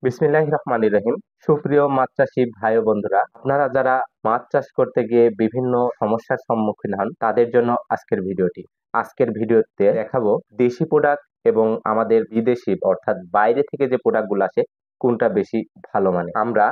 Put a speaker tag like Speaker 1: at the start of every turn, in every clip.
Speaker 1: বিসমিল্লাহির রহমানির রহিম। সুপ্রিয় মাছ চাষী ভাই ও বন্ধুরা, আপনারা যারা মাছ চাষ করতে গিয়ে বিভিন্ন সমস্যার সম্মুখীন হন তাদের জন্য আজকের ভিডিওতে দেখাবো দেশি প্রোডাক্ট এবং আমাদের বিদেশি অর্থাৎ বাইরে থেকে যে প্রোডাক্টগুলো আসে কোনটা বেশি ভালো মানের। আমরা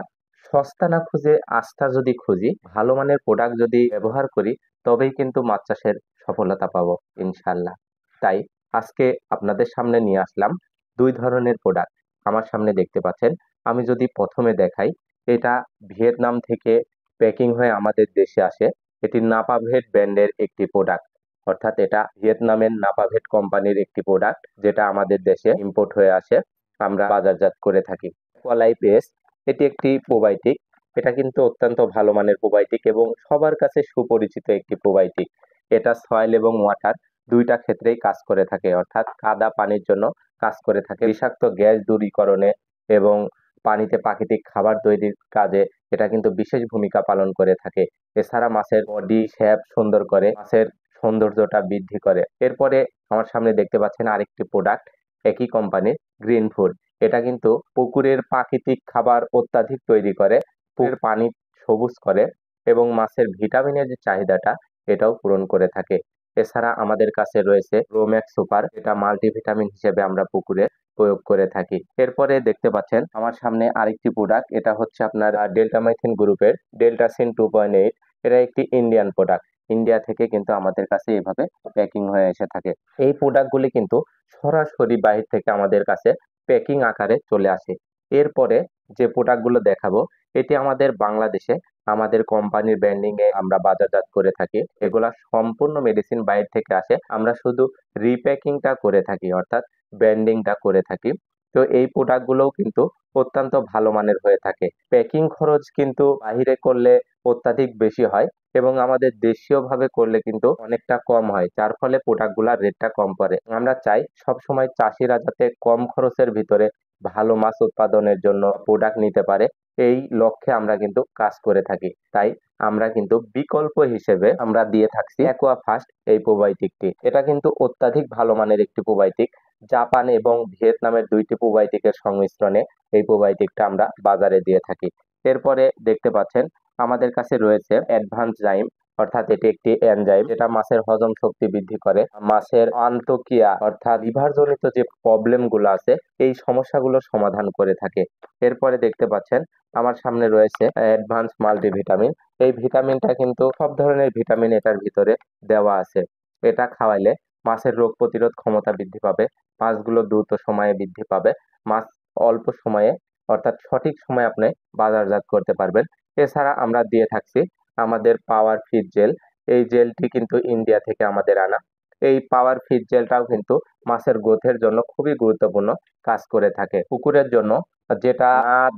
Speaker 1: সস্তা না খুঁজে আস্থা যদি খুঁজি, ভালো মানের প্রোডাক্ট যদি ব্যবহার করি, তবেই কিন্তু মাছ চাষের সফলতা পাবো ইনশাল্লাহ। তাই আজকে আপনাদের সামনে নিয়ে আসলাম দুই ধরনের প্রোডাক্ট। আমার সামনে দেখতে পাচ্ছেন। আমি যদি প্রথমে দেখাই, এটা ভিয়েতনাম থেকে প্যাকিং হয়ে আমাদের দেশে আসে। এটি নাপাভেট ব্র্যান্ডের একটি প্রোডাক্ট, অর্থাৎ এটা ভিয়েতনামের নাপাভেট কোম্পানির একটি প্রোডাক্ট, যেটা আমাদের দেশে ইম্পোর্ট হয়ে আসে, আমরা বাজারজাত করে থাকি। অ্যাকুয়ালাইফ এস, এটি একটি প্রোবায়োটিক। এটা কিন্তু অত্যন্ত ভালো মানের প্রোবায়োটিক এবং সবার কাছে সুপরিচিত একটি প্রোবায়োটিক। এটা সয়েল এবং ওয়াটার দুইটা ক্ষেত্রেই কাজ করে থাকে, অর্থাৎ কাদা পানির জন্য কাজ করে থাকে, বিষাক্ত গ্যাস দূরীকরণে এবং পানিতে প্রাকৃতিক খাবার তৈরির কাজে এটা কিন্তু বিশেষ ভূমিকা পালন করে থাকে। এছাড়া মাছের বডি শেপ সুন্দর করে, মাছের সৌন্দর্যটা বৃদ্ধি করে। এরপরে আমার সামনে দেখতে পাচ্ছেন আরেকটি প্রোডাক্ট একই কোম্পানির, গ্রিন ফুড। এটা কিন্তু পুকুরের প্রাকৃতিক খাবার অত্যাধিক তৈরি করে, পুকুরের পানি সবুজ করে এবং মাছের ভিটামিনের যে চাহিদাটা এটাও পূরণ করে থাকে। এছাড়া আমাদের কাছে রয়েছে রোম্যাক্স সুপার, এটা মাল্টিভিটামিন হিসেবে আমরা পুকুরে প্রয়োগ করে থাকি। এরপরে দেখতে পাচ্ছেন আমার সামনে আরেকটি প্রোডাক্ট, এটা হচ্ছে আপনার ডেল্টামাইথিন গ্রুপের ডেল্টাসিন 2.8। এটা একটি ইন্ডিয়ান প্রোডাক্ট। ইন্ডিয়া থেকে কিন্তু আমাদের কাছে এভাবে প্যাকিং হয়ে এসে থাকে। এই প্রোডাক্টগুলি কিন্তু সরাসরি বাইরে থেকে আমাদের কাছে প্যাকিং আকারে চলে আসে। এরপরে যে প্রোডাক্টগুলো দেখাবো, এটি আমাদের বাংলাদেশে আমাদের কোম্পানির ব্র্যান্ডিং এ আমরা বাজারজাত করে থাকি। এগুলা সম্পূর্ণ মেডিসিন বাইরে থেকে আসে, আমরা শুধু রিপ্যাকিংটা করে থাকি, অর্থাৎ ব্র্যান্ডিংটা করে থাকি। তো এই প্রোডাক্টগুলোও কিন্তু অত্যন্ত ভালো মানের হয়ে থাকে। প্যাকিং খরচ কিন্তু বাহিরে করলে অত্যাধিক বেশি হয় এবং আমাদের দেশীয় ভাবে করলে কিন্তু অনেকটা কম হয়, যার ফলে প্রোডাক্টগুলোর রেটটা কম পড়ে। আমরা চাই সবসময় চাষিরা যাতে কম খরচের ভিতরে ভালো মাছ উৎপাদনের জন্য প্রোডাক্ট নিতে পারে, এই লক্ষ্যে আমরা কিন্তু কাজ করে থাকি। তাই আমরা কিন্তু বিকল্প হিসেবে আমরা দিয়ে থাকছি অ্যাকোয়া ফাস্ট এই প্রোবায়োটিকটি। এটা কিন্তু অত্যাধিক ভালো মানের একটি প্রোবায়োটিক। জাপান এবং ভিয়েতনামের দুইটি প্রোবায়োটিকের সংমিশ্রণে এই প্রোবায়োটিকটা আমরা বাজারে দিয়ে থাকি। এরপরে দেখতে পাচ্ছেন আমাদের কাছে রয়েছে অ্যাডভান্স জাইম, অর্থাৎ এটি একটি এনজাইম যেটা মাছের হজম শক্তি বৃদ্ধি করে, মাছের আন্তঃক্রিয়া অর্থাৎ লিভার জনিত যে প্রবলেম গুলো আছে এই সমস্যাগুলো সমাধান করে থাকে। এরপরে দেখতে পাচ্ছেন আমার সামনে রয়েছে অ্যাডভান্স মাল্টিভিটামিন। এই ভিটামিনটা কিন্তু সব ধরনের ভিটামিন এটার ভিতরে দেওয়া আছে। এটা খাওয়াইলে মাছের রোগ প্রতিরোধ ক্ষমতা বৃদ্ধি পাবে, মাছগুলো দ্রুত সময়ে বৃদ্ধি পাবে, মাছ অল্প সময়ে অর্থাৎ সঠিক সময়ে আপনি বাজারজাত করতে পারবেন। এছাড়া আমরা দিয়ে থাকছি আমাদের পাওয়ার ফিট জেল। এই জেলটি কিন্তু ইন্ডিয়া থেকে আমাদের আনা। এই পাওয়ার ফিট জেলটাও কিন্তু মাছের গ্রোথের জন্য খুবই গুরুত্বপূর্ণ কাজ করে থাকে। পুকুরের জন্য যেটা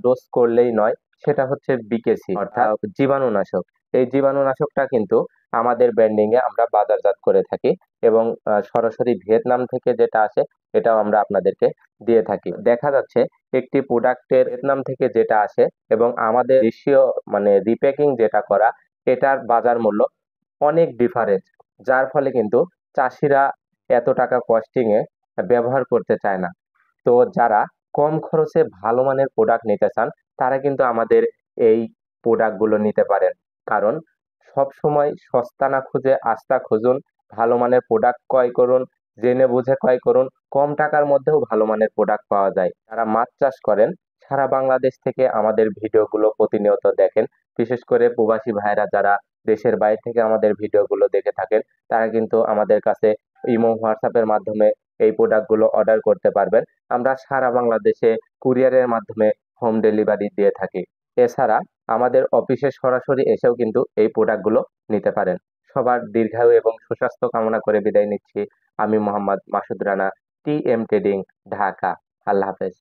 Speaker 1: ডোজ করলেই নয়, সেটা হচ্ছে বিকেসি অর্থাৎ জীবাণুনাশক। এই জীবাণুনাশকটা কিন্তু আমাদের ব্র্যান্ডিং এ আমরা বাজারজাত করে থাকি এবং সরাসরি ভিয়েতনাম থেকে যেটা আসে এটাও আমরা আপনাদেরকে দিয়ে থাকি। দেখা যাচ্ছে একটি প্রোডাক্টের ভিয়েতনাম থেকে যেটা আসে এবং আমাদের দেশীয় মানে রিপ্যাকিং যেটা করা, এটার বাজার মূল্য অনেক ডিফারেন্স, যার ফলে কিন্তু চাষিরা এত টাকা কস্টিং এ ব্যবহার করতে চায় না। তো যারা কম খরচে ভালো মানের প্রোডাক্ট নিতে চান তারা কিন্তু আমাদের এই প্রোডাক্টগুলো নিতে পারেন। কারণ সব সময় সস্তা না খুঁজে আস্থা খুঁজুন, ভালো মানের প্রোডাক্ট ক্রয় করুন, জেনে বুঝে ক্রয় করুন। কম টাকার মধ্যেও ভালো মানের প্রোডাক্ট পাওয়া যায়। যারা মাছ চাষ করেন সারা বাংলাদেশ থেকে আমাদের ভিডিওগুলো প্রতিনিয়ত দেখেন, বিশেষ করে প্রবাসী ভাইরা যারা দেশের বাইরে থেকে আমাদের ভিডিওগুলো দেখে থাকেন, তারা কিন্তু আমাদের কাছে ইমো হোয়াটসঅ্যাপের মাধ্যমে এই প্রোডাক্টগুলো অর্ডার করতে পারবেন। আমরা সারা বাংলাদেশে কুরিয়ারের মাধ্যমে হোম ডেলিভারি দিয়ে থাকি। এছাড়া আমাদের অফিসে সরাসরি এসেও কিন্তু এই প্রোডাক্টগুলো নিতে পারেন। সবার দীর্ঘায়ু এবং সুস্বাস্থ্য কামনা করে বিদায় নিচ্ছি। আমি মোহাম্মদ মাসুদ রানা, টিএম ট্রেডিং, ঢাকা। আল্লাহ হাফেজ।